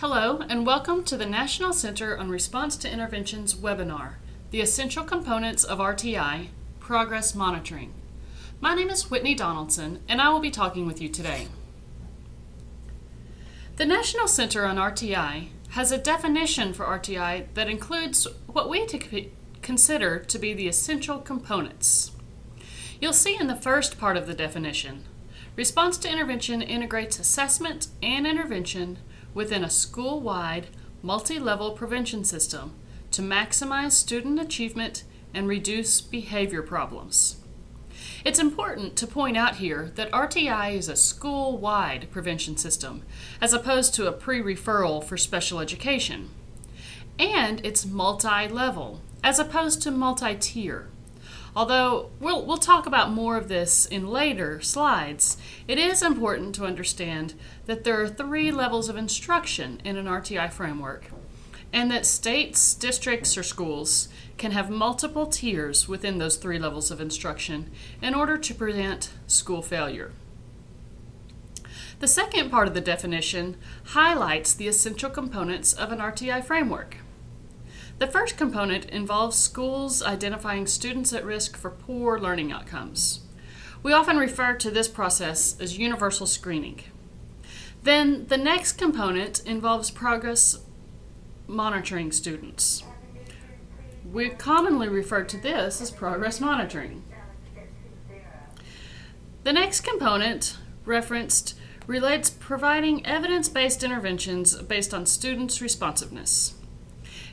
Hello, and welcome to the National Center on Response to Interventions webinar, The Essential Components of RTI, Progress Monitoring. My name is Whitney Donaldson, and I will be talking with you today. The National Center on RTI has a definition for RTI that includes what we consider to be the essential components. You'll see in the first part of the definition, response to intervention integrates assessment and intervention within a school-wide, multi-level prevention system to maximize student achievement and reduce behavior problems. It's important to point out here that RTI is a school-wide prevention system, as opposed to a pre-referral for special education. And it's multi-level, as opposed to multi-tier. Although we'll talk about more of this in later slides, it is important to understand that there are 3 levels of instruction in an RTI framework, and that states, districts, or schools can have multiple tiers within those 3 levels of instruction in order to prevent school failure. The second part of the definition highlights the essential components of an RTI framework. The first component involves schools identifying students at risk for poor learning outcomes. We often refer to this process as universal screening. Then the next component involves progress monitoring students. We commonly refer to this as progress monitoring. The next component referenced relates providing evidence-based interventions based on students' responsiveness.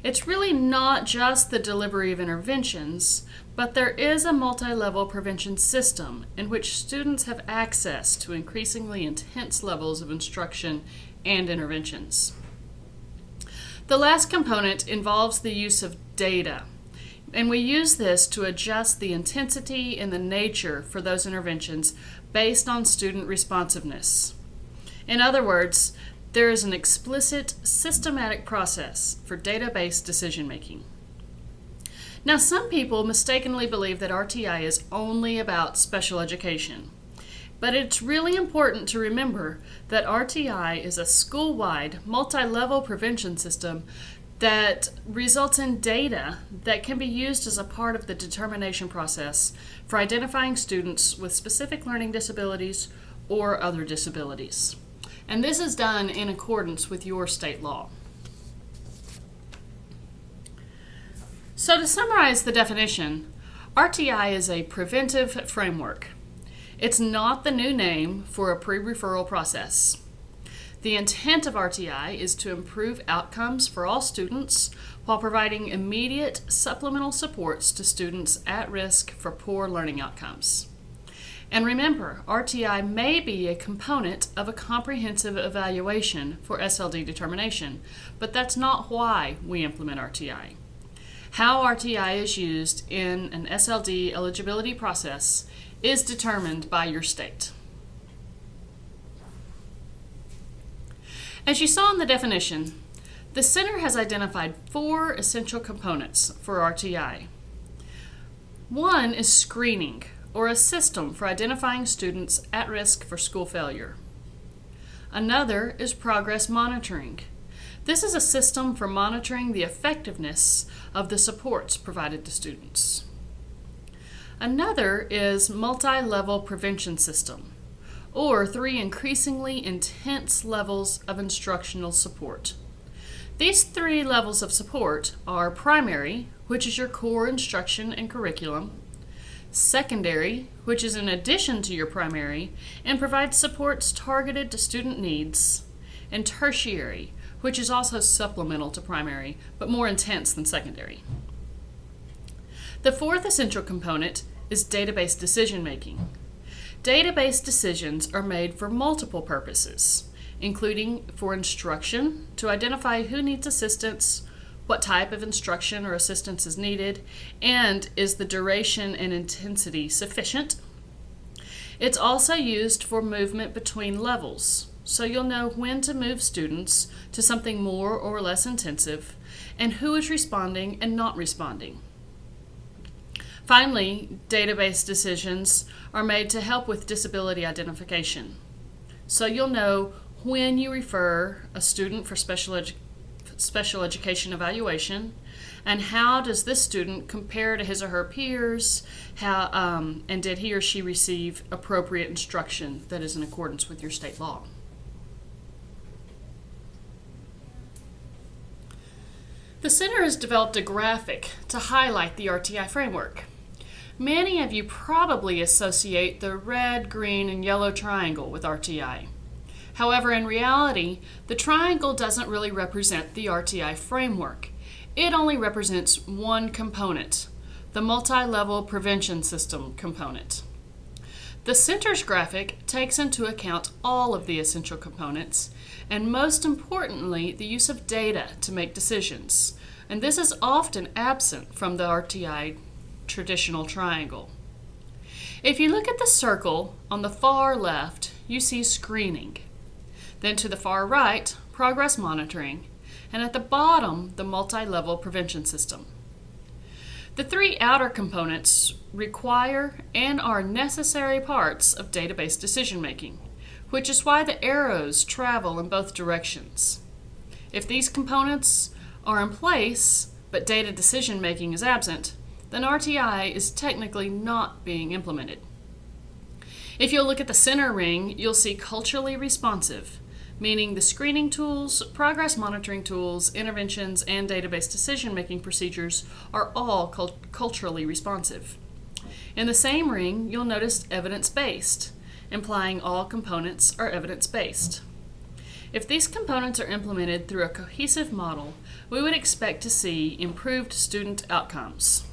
It's really not just the delivery of interventions, but there is a multi-level prevention system in which students have access to increasingly intense levels of instruction and interventions. The last component involves the use of data, and we use this to adjust the intensity and the nature for those interventions based on student responsiveness. In other words, there is an explicit, systematic process for data-based decision-making. Now, some people mistakenly believe that RTI is only about special education, but it's really important to remember that RTI is a school-wide, multi-level prevention system that results in data that can be used as a part of the determination process for identifying students with specific learning disabilities or other disabilities. And this is done in accordance with your state law. So to summarize the definition, RTI is a preventive framework. It's not the new name for a pre-referral process. The intent of RTI is to improve outcomes for all students while providing immediate supplemental supports to students at risk for poor learning outcomes. And remember, RTI may be a component of a comprehensive evaluation for SLD determination, but that's not why we implement RTI. How RTI is used in an SLD eligibility process is determined by your state. As you saw in the definition, the Center has identified 4 essential components for RTI. One is screening, or a system for identifying students at risk for school failure. Another is progress monitoring. This is a system for monitoring the effectiveness of the supports provided to students. Another is multi-level prevention system, or 3 increasingly intense levels of instructional support. These 3 levels of support are primary, which is your core instruction and curriculum; secondary, which is in addition to your primary and provides supports targeted to student needs; and tertiary, which is also supplemental to primary, but more intense than secondary. The 4th essential component is database decision-making. Database decisions are made for multiple purposes, including for instruction, to identify who needs assistance, what type of instruction or assistance is needed, and is the duration and intensity sufficient. It's also used for movement between levels, so you'll know when to move students to something more or less intensive, and who is responding and not responding. Finally, database decisions are made to help with disability identification, so you'll know when you refer a student for special education evaluation, and how does this student compare to his or her peers, and did he or she receive appropriate instruction that is in accordance with your state law. The Center has developed a graphic to highlight the RTI framework. Many of you probably associate the red, green, and yellow triangle with RTI. However, in reality, the triangle doesn't really represent the RTI framework. It only represents one component, the multi-level prevention system component. The Center's graphic takes into account all of the essential components, and most importantly, the use of data to make decisions. And this is often absent from the RTI traditional triangle. If you look at the circle on the far left, you see screening. Then to the far right, progress monitoring, and at the bottom, the multi-level prevention system. The three outer components require and are necessary parts of database decision-making, which is why the arrows travel in both directions. If these components are in place, but data decision-making is absent, then RTI is technically not being implemented. If you'll look at the center ring, you'll see culturally responsive, meaning the screening tools, progress monitoring tools, interventions, and database decision-making procedures are all culturally responsive. In the same ring, you'll notice evidence-based, implying all components are evidence-based. If these components are implemented through a cohesive model, we would expect to see improved student outcomes.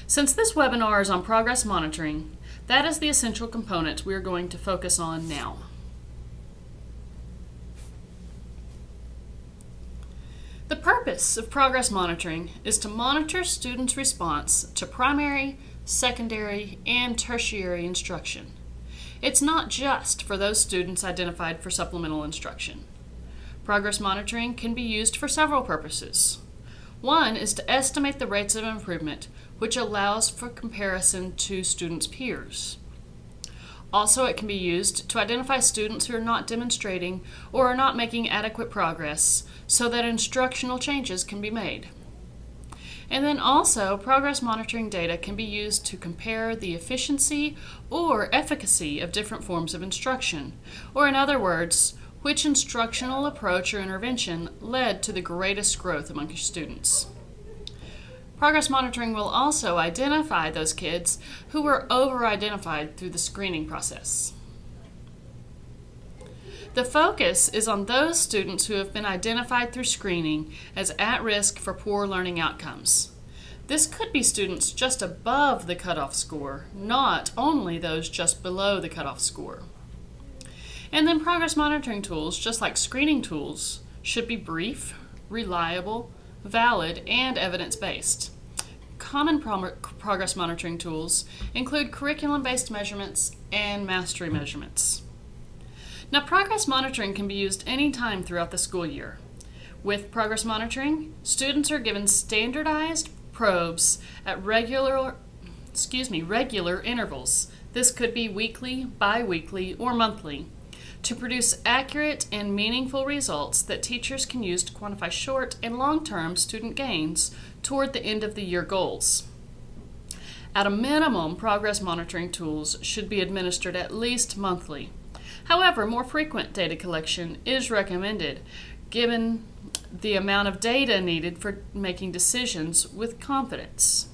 Since this webinar is on progress monitoring, that is the essential component we are going to focus on now. The purpose of progress monitoring is to monitor students' response to primary, secondary, and tertiary instruction. It's not just for those students identified for supplemental instruction. Progress monitoring can be used for several purposes. One is to estimate the rates of improvement, which allows for comparison to students' peers. Also, it can be used to identify students who are not demonstrating or are not making adequate progress so that instructional changes can be made. And then also, progress monitoring data can be used to compare the efficiency or efficacy of different forms of instruction, or in other words, which instructional approach or intervention led to the greatest growth among your students. Progress monitoring will also identify those kids who were over-identified through the screening process. The focus is on those students who have been identified through screening as at risk for poor learning outcomes. This could be students just above the cutoff score, not only those just below the cutoff score. And then progress monitoring tools, just like screening tools, should be brief, reliable, valid, and evidence-based. Common progress monitoring tools include curriculum-based measurements and mastery measurements. Now, progress monitoring can be used anytime throughout the school year. With progress monitoring, students are given standardized probes at regular intervals. This could be weekly, bi-weekly, or monthly, to produce accurate and meaningful results that teachers can use to quantify short and long-term student gains toward the end of the year goals. At a minimum, progress monitoring tools should be administered at least monthly. However, more frequent data collection is recommended, given the amount of data needed for making decisions with confidence.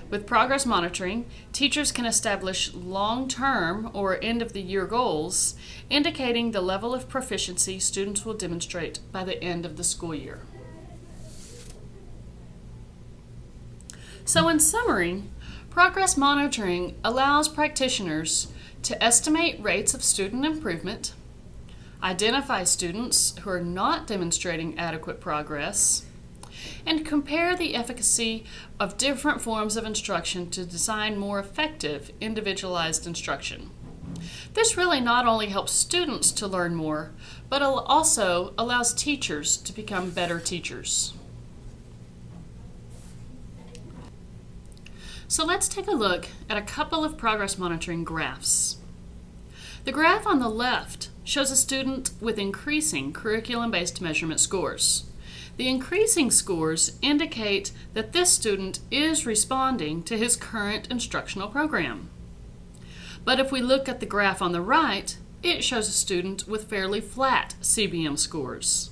With progress monitoring, teachers can establish long-term or end-of-the-year goals, indicating the level of proficiency students will demonstrate by the end of the school year. So in summary, progress monitoring allows practitioners to estimate rates of student improvement, identify students who are not demonstrating adequate progress, and compare the efficacy of different forms of instruction to design more effective, individualized instruction. This really not only helps students to learn more, but also allows teachers to become better teachers. So let's take a look at a couple of progress monitoring graphs. The graph on the left shows a student with increasing curriculum-based measurement scores. The increasing scores indicate that this student is responding to his current instructional program. But if we look at the graph on the right, it shows a student with fairly flat CBM scores.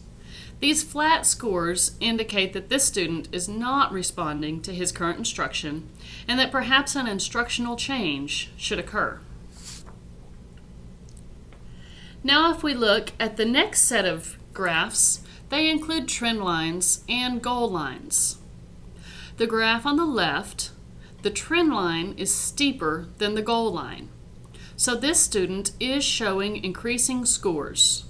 These flat scores indicate that this student is not responding to his current instruction and that perhaps an instructional change should occur. Now if we look at the next set of graphs, they include trend lines and goal lines. The graph on the left, the trend line is steeper than the goal line. So this student is showing increasing scores.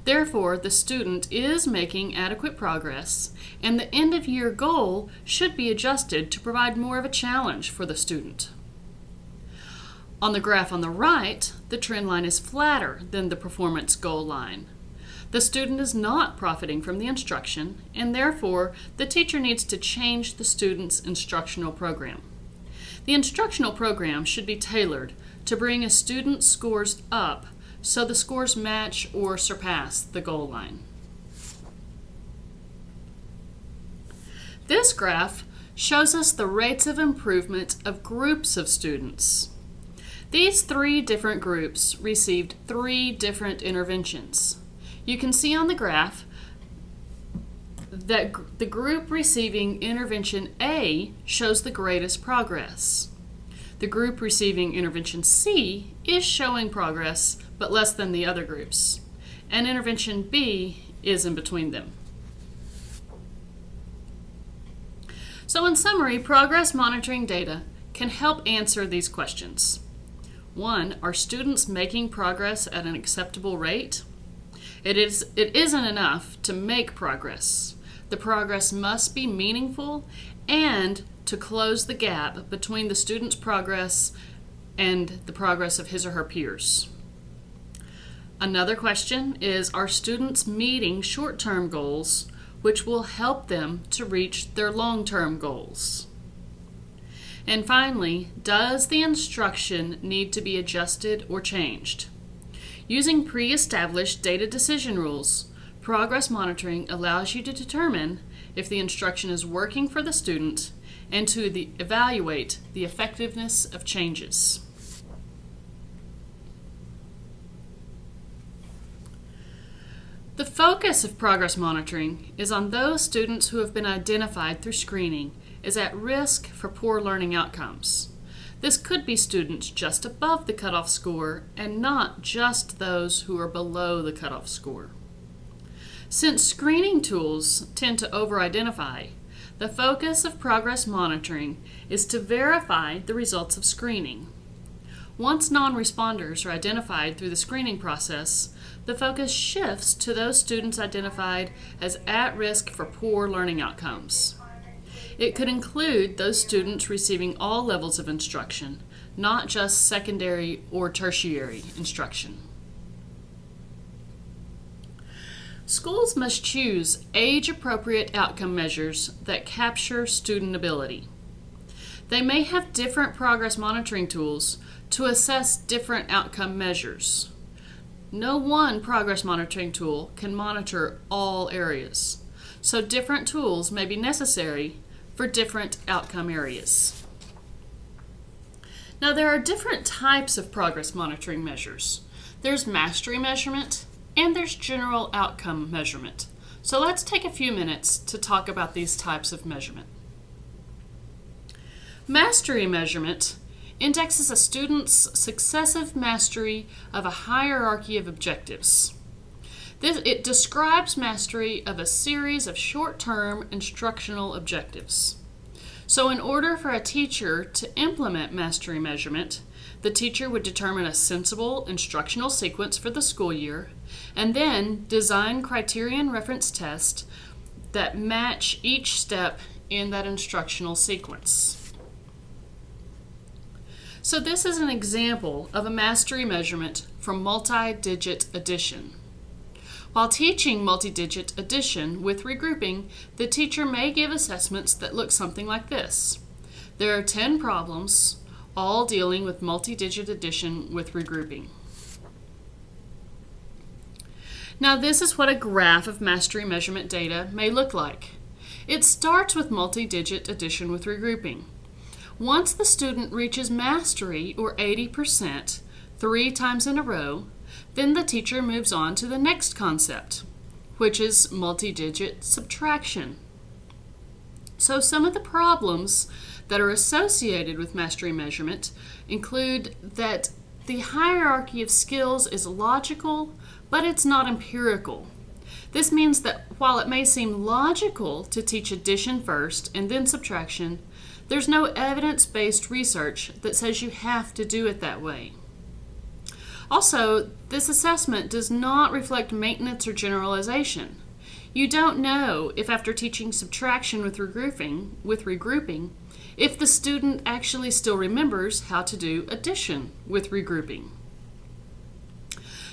Therefore, the student is making adequate progress, and the end-of-year goal should be adjusted to provide more of a challenge for the student. On the graph on the right, the trend line is flatter than the performance goal line. The student is not profiting from the instruction, and therefore, the teacher needs to change the student's instructional program. The instructional program should be tailored to bring a student's scores up so the scores match or surpass the goal line. This graph shows us the rates of improvement of groups of students. These 3 different groups received 3 different interventions. You can see on the graph that the group receiving intervention A shows the greatest progress. The group receiving intervention C is showing progress, but less than the other groups, and intervention B is in between them. So in summary, progress monitoring data can help answer these questions. 1, are students making progress at an acceptable rate? It isn't enough to make progress. The progress must be meaningful and to close the gap between the student's progress and the progress of his or her peers. Another question is, are students meeting short-term goals which will help them to reach their long-term goals? And finally, does the instruction need to be adjusted or changed? Using pre-established data decision rules, progress monitoring allows you to determine if the instruction is working for the student and to evaluate the effectiveness of changes. The focus of progress monitoring is on those students who have been identified through screening as at risk for poor learning outcomes. This could be students just above the cutoff score and not just those who are below the cutoff score. Since screening tools tend to over-identify, the focus of progress monitoring is to verify the results of screening. Once non-responders are identified through the screening process, the focus shifts to those students identified as at risk for poor learning outcomes. It could include those students receiving all levels of instruction, not just secondary or tertiary instruction. Schools must choose age-appropriate outcome measures that capture student ability. They may have different progress monitoring tools to assess different outcome measures. No one progress monitoring tool can monitor all areas, so different tools may be necessary for different outcome areas. Now there are different types of progress monitoring measures. There's mastery measurement and there's general outcome measurement. So let's take a few minutes to talk about these types of measurement. Mastery measurement indexes a student's successive mastery of a hierarchy of objectives. It describes mastery of a series of short-term instructional objectives. So in order for a teacher to implement mastery measurement, the teacher would determine a sensible instructional sequence for the school year and then design criterion reference tests that match each step in that instructional sequence. So this is an example of a mastery measurement from multi-digit addition. While teaching multi-digit addition with regrouping, the teacher may give assessments that look something like this. There are 10 problems, all dealing with multi-digit addition with regrouping. Now this is what a graph of mastery measurement data may look like. It starts with multi-digit addition with regrouping. Once the student reaches mastery, or 80%, 3 times in a row, then the teacher moves on to the next concept, which is multi-digit subtraction. So some of the problems that are associated with mastery measurement include that the hierarchy of skills is logical, but it's not empirical. This means that while it may seem logical to teach addition first and then subtraction, there's no evidence-based research that says you have to do it that way. Also, this assessment does not reflect maintenance or generalization. You don't know if after teaching subtraction with regrouping, if the student actually still remembers how to do addition with regrouping.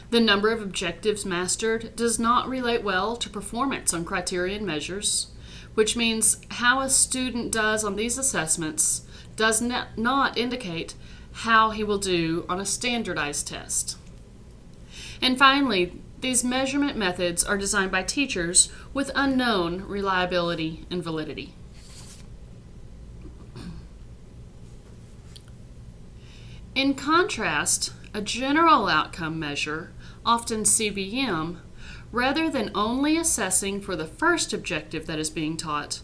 The number of objectives mastered does not relate well to performance on criterion measures, which means how a student does on these assessments does not indicate how he will do on a standardized test. And finally, these measurement methods are designed by teachers with unknown reliability and validity. In contrast, a general outcome measure, often CVM, rather than only assessing for the first objective that is being taught,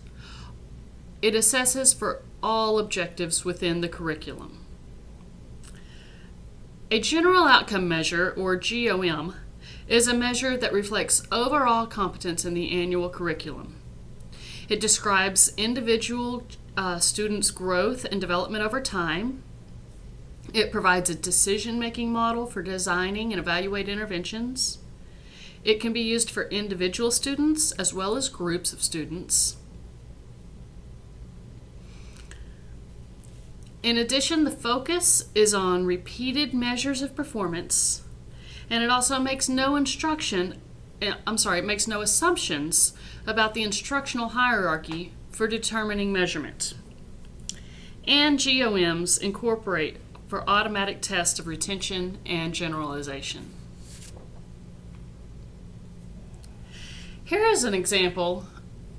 it assesses for all objectives within the curriculum. A general outcome measure, or GOM, is a measure that reflects overall competence in the annual curriculum. It describes individual students' growth and development over time. It provides a decision-making model for designing and evaluating interventions. It can be used for individual students as well as groups of students. In addition, the focus is on repeated measures of performance, and it also makes no assumptions about the instructional hierarchy for determining measurement. And GOMs incorporate for automatic tests of retention and generalization. Here is an example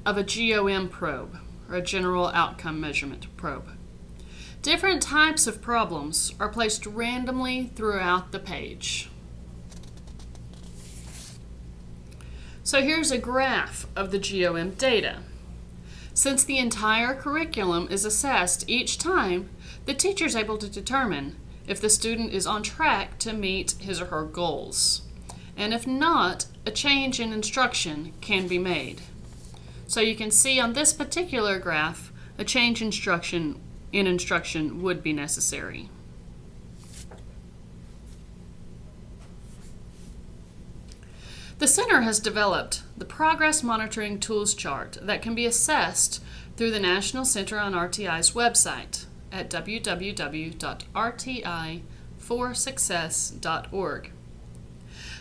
of a GOM probe, or a general outcome measurement probe. Different types of problems are placed randomly throughout the page. So here's a graph of the GOM data. Since the entire curriculum is assessed each time, the teacher is able to determine if the student is on track to meet his or her goals. And if not, a change in instruction can be made. So you can see on this particular graph, a change in instruction would be necessary. The Center has developed the Progress Monitoring Tools Chart that can be assessed through the National Center on RTI's website at www.rti4success.org.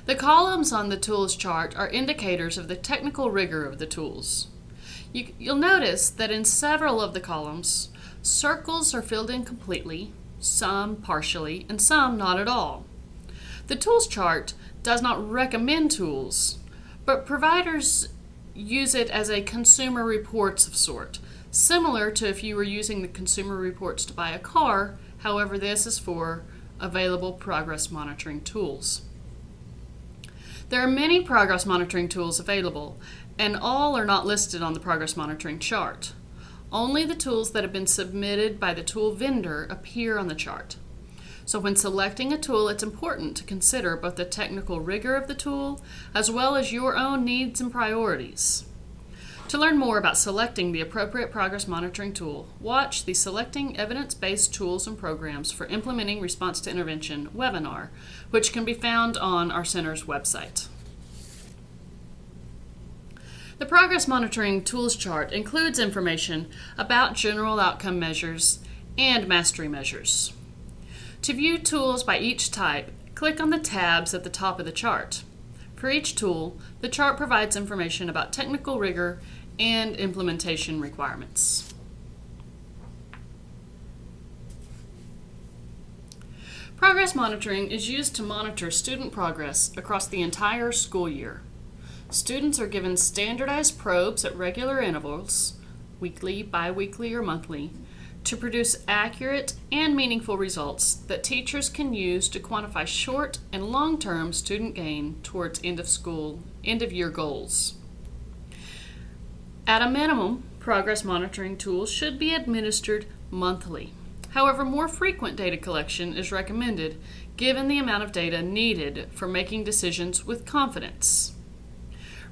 The columns on the tools chart are indicators of the technical rigor of the tools. You'll notice that in several of the columns, circles are filled in completely, some partially, and some not at all. The tools chart does not recommend tools, but providers use it as a consumer reports of sort, similar to if you were using the consumer reports to buy a car. However, this is for available progress monitoring tools. There are many progress monitoring tools available, and all are not listed on the progress monitoring chart. Only the tools that have been submitted by the tool vendor appear on the chart. So when selecting a tool, it's important to consider both the technical rigor of the tool as well as your own needs and priorities. To learn more about selecting the appropriate progress monitoring tool, watch the Selecting Evidence-Based Tools and Programs for Implementing Response to Intervention webinar, which can be found on our center's website. The Progress Monitoring Tools Chart includes information about general outcome measures and mastery measures. To view tools by each type, click on the tabs at the top of the chart. For each tool, the chart provides information about technical rigor and implementation requirements. Progress monitoring is used to monitor student progress across the entire school year. Students are given standardized probes at regular intervals, weekly, bi-weekly, or monthly, to produce accurate and meaningful results that teachers can use to quantify short and long-term student gain towards end-of-year goals. At a minimum, progress monitoring tools should be administered monthly. However, more frequent data collection is recommended given the amount of data needed for making decisions with confidence.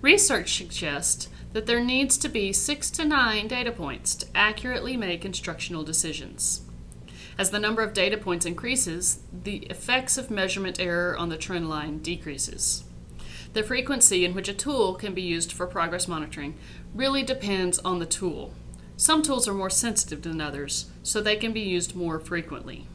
Research suggests that there needs to be 6 to 9 data points to accurately make instructional decisions. As the number of data points increases, the effects of measurement error on the trend line decreases. The frequency in which a tool can be used for progress monitoring really depends on the tool. Some tools are more sensitive than others, so they can be used more frequently.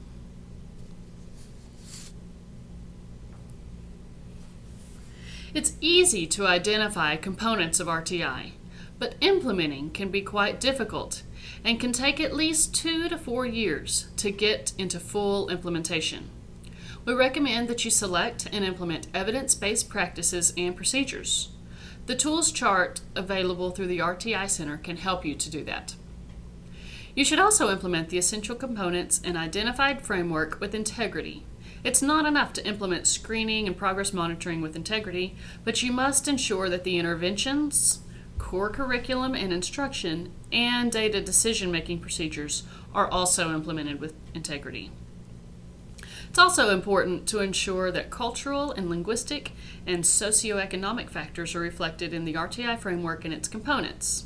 It's easy to identify components of RTI, but implementing can be quite difficult and can take at least 2 to 4 years to get into full implementation. We recommend that you select and implement evidence-based practices and procedures. The tools chart available through the RTI Center can help you to do that. You should also implement the essential components and identified framework with integrity. It's not enough to implement screening and progress monitoring with integrity, but you must ensure that the interventions, core curriculum and instruction, and data decision-making procedures are also implemented with integrity. It's also important to ensure that cultural and linguistic and socioeconomic factors are reflected in the RTI framework and its components.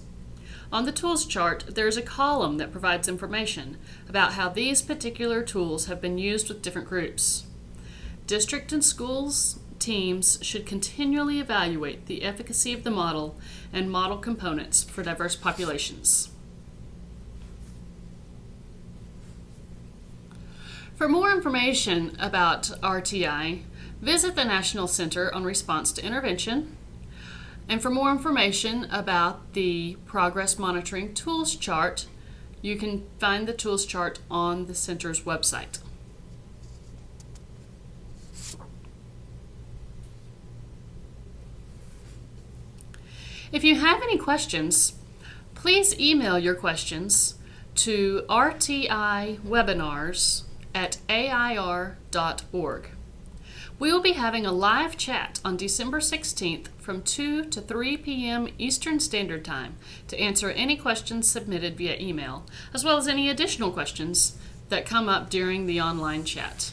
On the tools chart, there is a column that provides information about how these particular tools have been used with different groups. District and schools teams should continually evaluate the efficacy of the model and model components for diverse populations. For more information about RTI, visit the National Center on Response to Intervention. And for more information about the Progress Monitoring Tools Chart, you can find the tools chart on the Center's website. If you have any questions, please email your questions to rtiwebinars@air.org. We will be having a live chat on December 16th from 2 to 3 p.m. Eastern Standard Time to answer any questions submitted via email, as well as any additional questions that come up during the online chat.